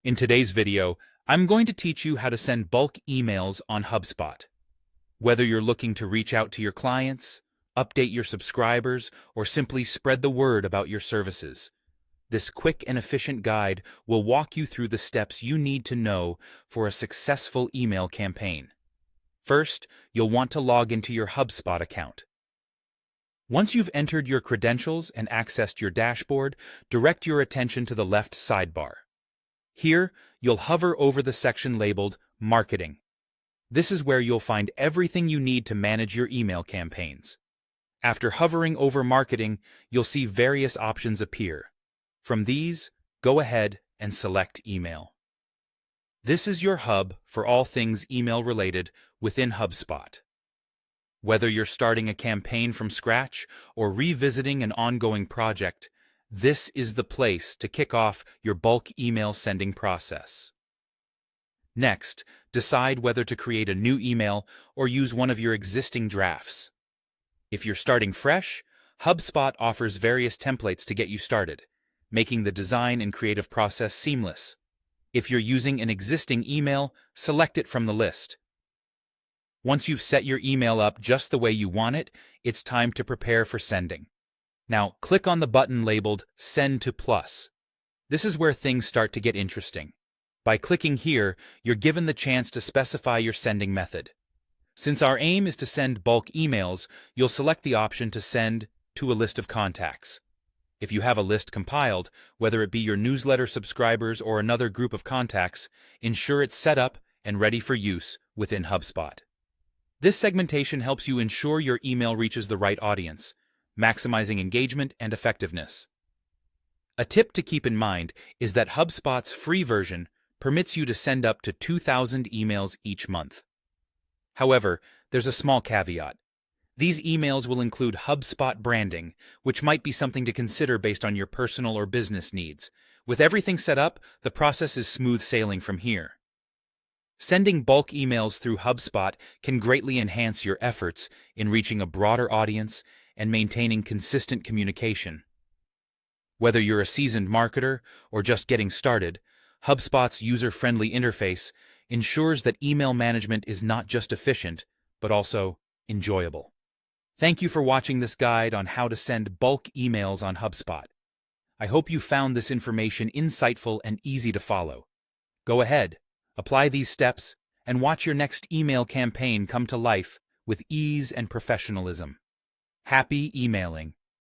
In today's video, I'm going to teach you how to send bulk emails on HubSpot. Whether you're looking to reach out to your clients, update your subscribers, or simply spread the word about your services, this quick and efficient guide will walk you through the steps you need to know for a successful email campaign. First, you'll want to log into your HubSpot account. Once you've entered your credentials and accessed your dashboard, direct your attention to the left sidebar. Here, you'll hover over the section labeled Marketing. This is where you'll find everything you need to manage your email campaigns. After hovering over Marketing, you'll see various options appear. From these, go ahead and select Email. This is your hub for all things email-related within HubSpot. Whether you're starting a campaign from scratch or revisiting an ongoing project, this is the place to kick off your bulk email sending process. Next, decide whether to create a new email or use one of your existing drafts. If you're starting fresh, HubSpot offers various templates to get you started, making the design and creative process seamless. If you're using an existing email, select it from the list. Once you've set your email up just the way you want it, it's time to prepare for sending. Now, click on the button labeled Send to Plus. This is where things start to get interesting. By clicking here, you're given the chance to specify your sending method. Since our aim is to send bulk emails, you'll select the option to send to a list of contacts. If you have a list compiled, whether it be your newsletter subscribers or another group of contacts, ensure it's set up and ready for use within HubSpot. This segmentation helps you ensure your email reaches the right audience, maximizing engagement and effectiveness. A tip to keep in mind is that HubSpot's free version permits you to send up to 2,000 emails each month. However, there's a small caveat. These emails will include HubSpot branding, which might be something to consider based on your personal or business needs. With everything set up, the process is smooth sailing from here. Sending bulk emails through HubSpot can greatly enhance your efforts in reaching a broader audience and maintaining consistent communication. Whether you're a seasoned marketer or just getting started, HubSpot's user-friendly interface ensures that email management is not just efficient, but also enjoyable. Thank you for watching this guide on how to send bulk emails on HubSpot. I hope you found this information insightful and easy to follow. Go ahead, apply these steps, and watch your next email campaign come to life with ease and professionalism. Happy emailing!